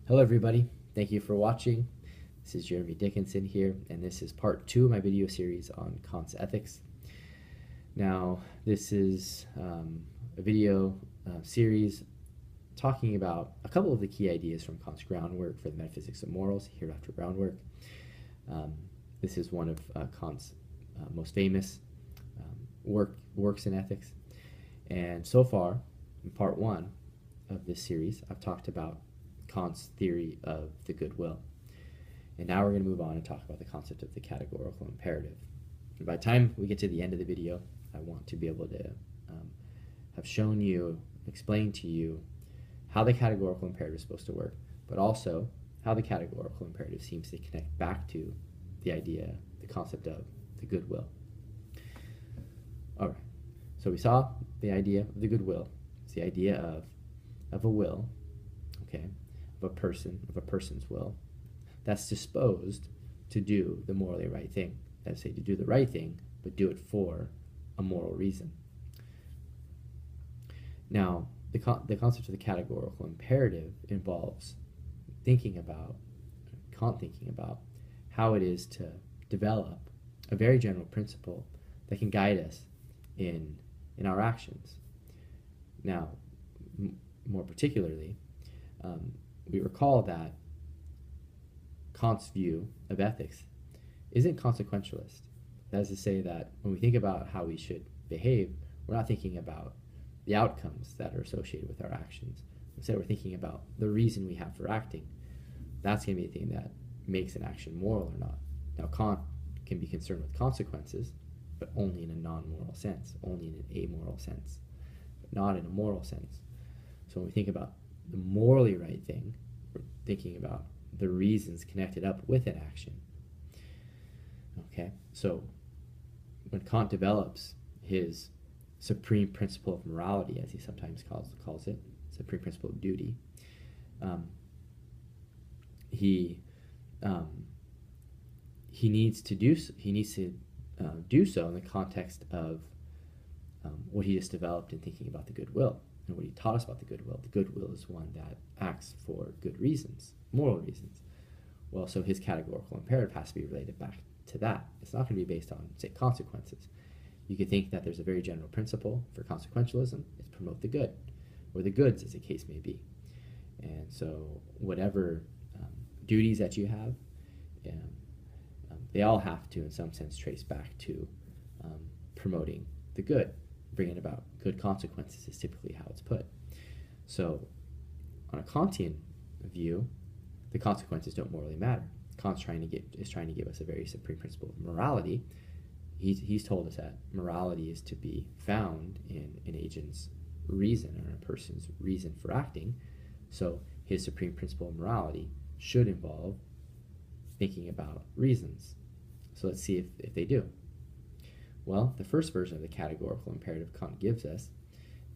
Hello everybody, thank you for watching. This is Jeremy Dickinson here, and this is part 2 of my video series on Kant's ethics. Now, this is a video series talking about a couple of the key ideas from Kant's groundwork for the metaphysics of morals, hereafter groundwork. This is one of Kant's most famous works in ethics. And so far, in part 1 of this series, I've talked about Kant's theory of the good will. And now we're going to move on and talk about the concept of the categorical imperative. And by the time we get to the end of the video, I want to be able to have shown you, explained to you how the categorical imperative is supposed to work, but also how the categorical imperative seems to connect back to the idea, the concept of the good will. All right, so we saw the idea of the good will. It's the idea of a will, okay, of a person's will that's disposed to do the morally right thing. That is, say, to do the right thing, but do it for a moral reason. Now, the concept of the categorical imperative involves Kant thinking about how it is to develop a very general principle that can guide us in our actions. Now, more particularly, we recall that Kant's view of ethics isn't consequentialist. That is to say that when we think about how we should behave, we're not thinking about the outcomes that are associated with our actions. Instead, we're thinking about the reason we have for acting. That's going to be the thing that makes an action moral or not. Now, Kant can be concerned with consequences, but only in a non-moral sense, only in an amoral sense, but not in a moral sense. So when we think about the morally right thing, we're thinking about the reasons connected up with an action. Okay, so when Kant develops his supreme principle of morality, as he sometimes calls it, supreme principle of duty, he needs to do so in the context of what he just developed in thinking about the good will. And what he taught us about the good will. The good will is one that acts for good reasons, moral reasons. Well, so his categorical imperative has to be related back to that. It's not going to be based on, say, consequences. You could think that there's a very general principle for consequentialism. It's promote the good, or the goods, as the case may be. And so whatever duties that you have, they all have to, in some sense, trace back to promoting the good. Bringing about good consequences is typically how it's put. So on a Kantian view, the consequences don't morally matter. Kant's trying to give us a very supreme principle of morality. He's told us that morality is to be found in an agent's reason, or a person's reason for acting. So his supreme principle of morality should involve thinking about reasons. So let's see if they do. Well, the first version of the categorical imperative Kant gives us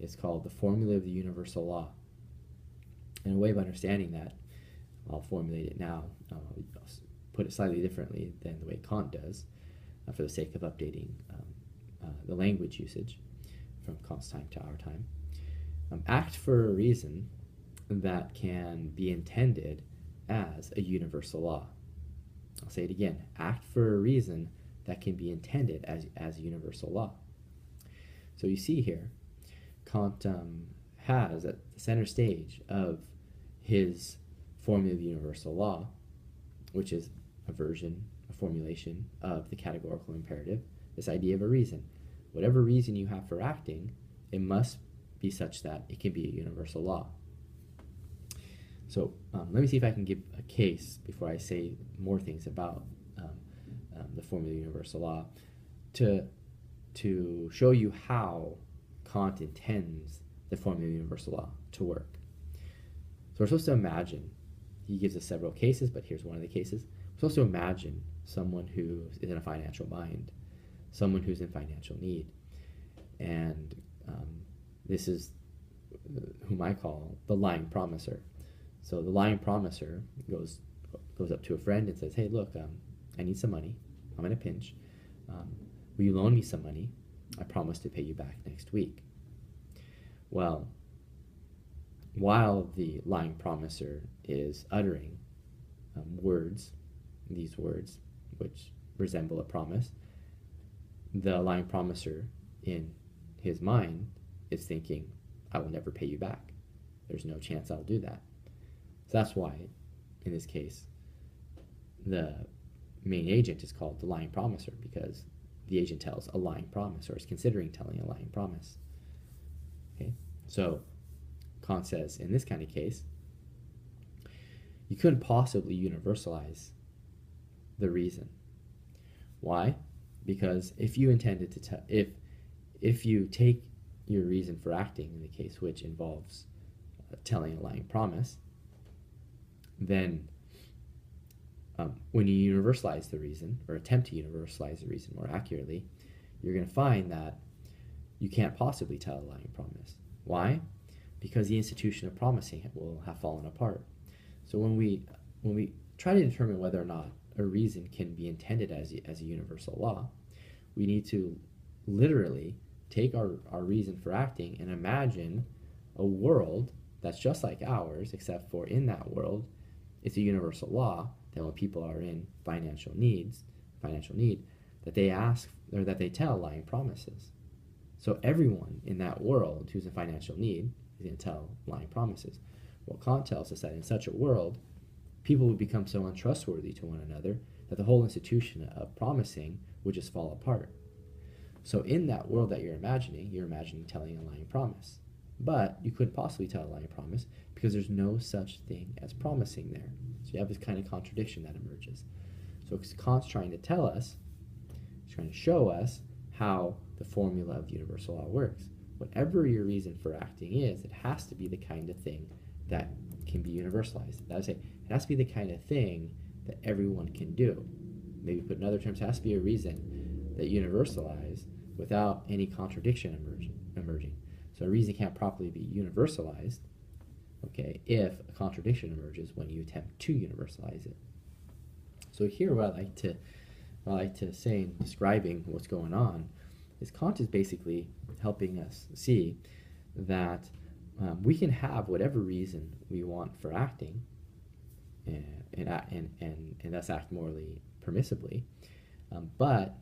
is called the formula of the universal law. And a way of understanding that, I'll formulate it now, I'll put it slightly differently than the way Kant does, for the sake of updating the language usage from Kant's time to our time. Act for a reason that can be intended as a universal law. I'll say it again, act for a reason that can be intended as a universal law. So you see here, Kant has at the center stage of his formula of the universal law, which is a formulation of the categorical imperative, this idea of a reason. Whatever reason you have for acting, it must be such that it can be a universal law. So let me see if I can give a case before I say more things about the formula of the universal law to show you how Kant intends the formula of the universal law to work. So we're supposed to imagine, he gives us several cases, but here's one of the cases. We're supposed to imagine someone who is in a financial bind, someone who's in financial need. And this is whom I call the lying promiser. So the lying promiser goes up to a friend and says, hey, look, I need some money. I'm in a pinch. Will you loan me some money? I promise to pay you back next week. Well, while the lying promiser is uttering these words which resemble a promise, the lying promiser in his mind is thinking, I will never pay you back. There's no chance I'll do that. So that's why, in this case, the main agent is called the lying promiser, because the agent tells a lying promise, or is considering telling a lying promise. Okay, so Kant says, in this kind of case, you couldn't possibly universalize the reason. Why? Because if you intended to if you take your reason for acting in the case which involves telling a lying promise, then when you universalize the reason, or attempt to universalize the reason more accurately, you're going to find that you can't possibly tell a lying promise. Why? Because the institution of promising will have fallen apart. So when we try to determine whether or not a reason can be intended as a universal law, we need to literally take our reason for acting and imagine a world that's just like ours, except for in that world, it's a universal law that when people are in financial need, that they ask, or that they tell lying promises. So everyone in that world who's in financial need is going to tell lying promises. Well, Kant tells us that in such a world, people would become so untrustworthy to one another that the whole institution of promising would just fall apart. So in that world that you're imagining telling a lying promise. But you couldn't possibly tell a lying promise because there's no such thing as promising there. So you have this kind of contradiction that emerges. So Kant's trying to tell us, he's trying to show us how the formula of universal law works. Whatever your reason for acting is, it has to be the kind of thing that can be universalized. That is, it has to be the kind of thing that everyone can do. Maybe put in other terms, it has to be a reason that universalized without any contradiction emerging. So a reason can't properly be universalized, okay, if a contradiction emerges when you attempt to universalize it. So here what I like to say in describing what's going on is Kant is basically helping us see that we can have whatever reason we want for acting and thus act morally permissibly, but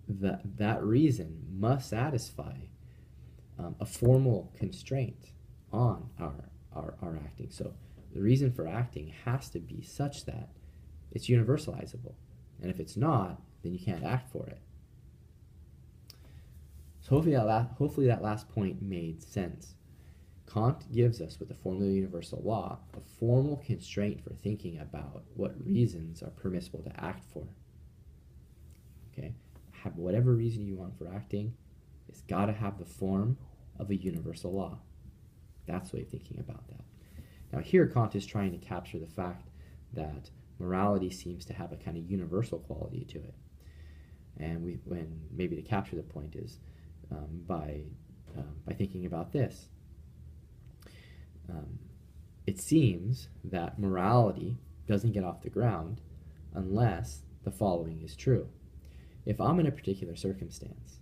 that reason must satisfy a formal constraint on our acting. So the reason for acting has to be such that it's universalizable, and if it's not, then you can't act for it. So hopefully that last point made sense. Kant gives us, with the formula of universal law, a formal constraint for thinking about what reasons are permissible to act for. Okay? Have whatever reason you want for acting, it's got to have the form of a universal law. That's the way of thinking about that. Now here Kant is trying to capture the fact that morality seems to have a kind of universal quality to it. And maybe to capture the point is by thinking about this. It seems that morality doesn't get off the ground unless the following is true. If I'm in a particular circumstance,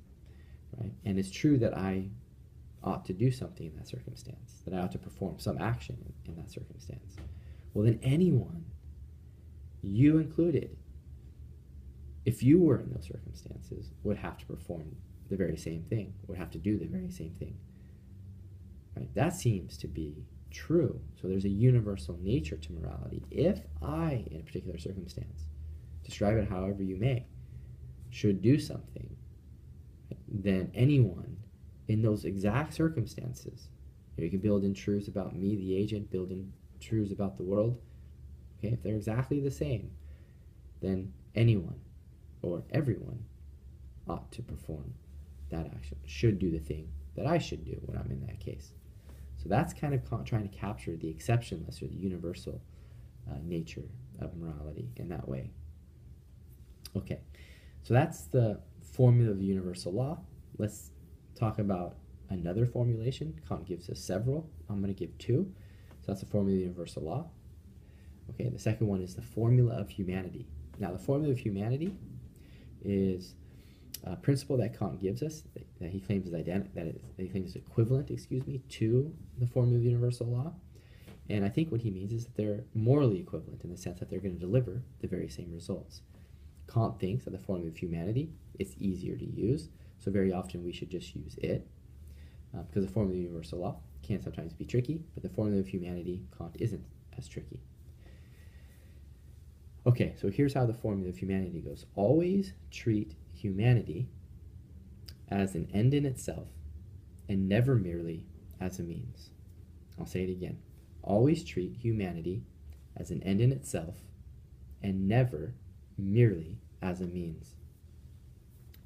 right, and it's true that I ought to do something in that circumstance, that I ought to perform some action in that circumstance, well then anyone, you included, if you were in those circumstances, would have to perform the very same thing, would have to do the very same thing. Right? That seems to be true. So there's a universal nature to morality. If I, in a particular circumstance, describe it however you may, should do something, then anyone in those exact circumstances, you can build in truths about me, the agent, build in truths about the world. Okay, if they're exactly the same, then anyone or everyone ought to perform that action, should do the thing that I should do when I'm in that case. So that's kind of trying to capture the exceptionless or the universal nature of morality in that way. Okay, so that's the formula of the universal law. Let's talk about another formulation. Kant gives us several. I'm going to give two. So that's the formula of the universal law. Okay, the second one is the formula of humanity. Now, the formula of humanity is principle that Kant gives us, that he claims is equivalent, to the formula of universal law. And I think what he means is that they're morally equivalent in the sense that they're going to deliver the very same results. Kant thinks that the formula of humanity is easier to use, so very often we should just use it, because the formula of universal law can sometimes be tricky, but the formula of humanity, Kant, isn't as tricky. Okay, so here's how the formula of humanity goes. Always treat humanity as an end in itself and never merely as a means. I'll say it again. Always treat humanity as an end in itself and never merely as a means.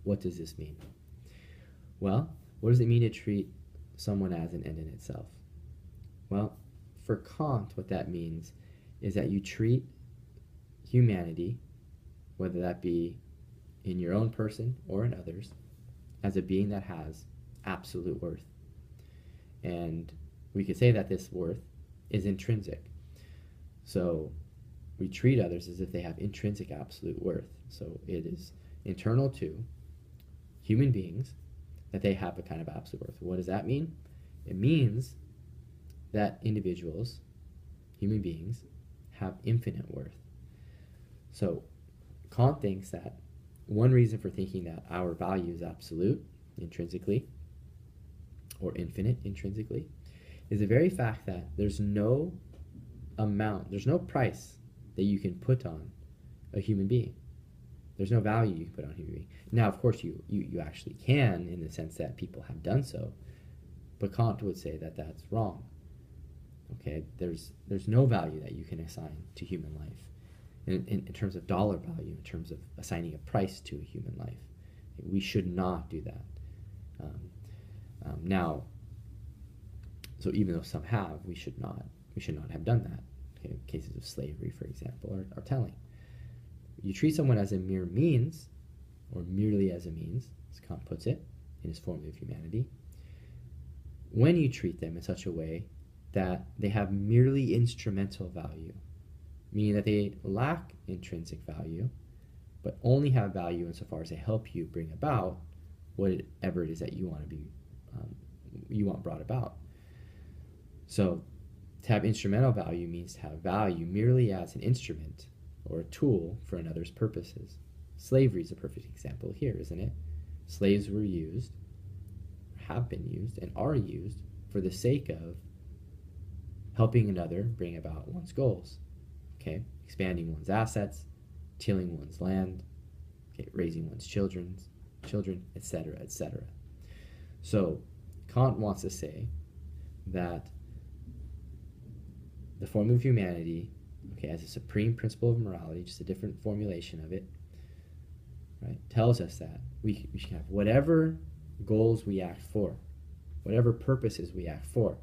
What does this mean? Well, what does it mean to treat someone as an end in itself? Well, for Kant, what that means is that you treat humanity, whether that be in your own person or in others, as a being that has absolute worth. And we could say that this worth is intrinsic. So we treat others as if they have intrinsic absolute worth. So it is internal to human beings that they have a kind of absolute worth. What does that mean? It means that individuals, human beings, have infinite worth. So Kant thinks that one reason for thinking that our value is absolute intrinsically or infinite intrinsically is the very fact that there's no price that you can put on a human being. There's no value you can put on a human being. Now, of course, you actually can, in the sense that people have done so, but Kant would say that that's wrong. Okay, there's no value that you can assign to human life in terms of dollar value, in terms of assigning a price to a human life. We should not do that. Now, so even though some have, we should not have done that. Okay, cases of slavery, for example, are telling. You treat someone as a mere means, or merely as a means, as Kant puts it in his formula of humanity, when you treat them in such a way that they have merely instrumental value, meaning that they lack intrinsic value, but only have value insofar as they help you bring about whatever it is that you want brought about. So to have instrumental value means to have value merely as an instrument or a tool for another's purposes. Slavery is a perfect example here, isn't it? Slaves were used, have been used, and are used for the sake of helping another bring about one's goals. Okay, expanding one's assets, tilling one's land, okay, raising one's children, etc., etc. So Kant wants to say that the formula of humanity, okay, as a supreme principle of morality, just a different formulation of it, right, tells us that we should have whatever goals we act for, whatever purposes we act for,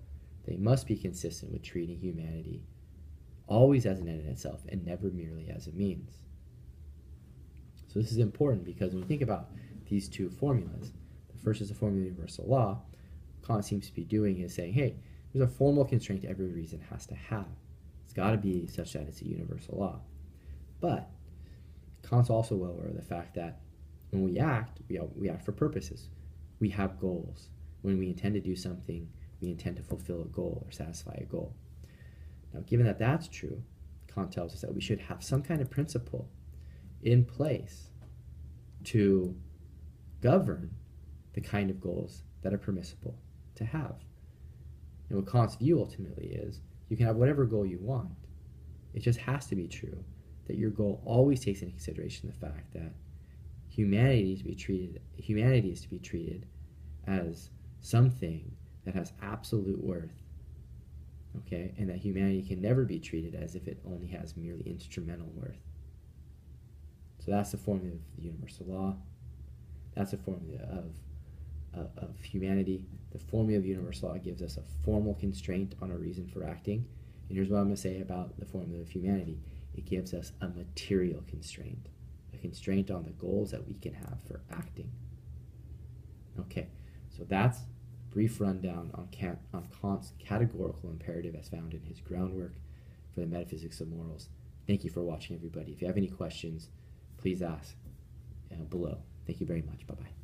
they must be consistent with treating humanity always as an end in itself and never merely as a means. So this is important because when you think about these two formulas, the first is the formula of universal law. Kant seems to be doing is saying, hey, there's a formal constraint every reason has to have. It's got to be such that it's a universal law. But Kant's also well aware of the fact that when we act for purposes. We have goals. When we intend to do something, we intend to fulfill a goal or satisfy a goal. Now, given that that's true, Kant tells us that we should have some kind of principle in place to govern the kind of goals that are permissible to have. And what Kant's view ultimately is, you can have whatever goal you want. It just has to be true that your goal always takes into consideration the fact that humanity is to be treated as something that has absolute worth, okay, and that humanity can never be treated as if it only has merely instrumental worth. So that's the formula of the universal law. That's the formula of humanity. The formula of universal law gives us a formal constraint on a reason for acting. And here's what I'm going to say about the formula of humanity. It gives us a material constraint, a constraint on the goals that we can have for acting. Okay, so that's a brief rundown on Kant's categorical imperative as found in his groundwork for the metaphysics of morals. Thank you for watching, everybody. If you have any questions, please ask below. Thank you very much. Bye bye.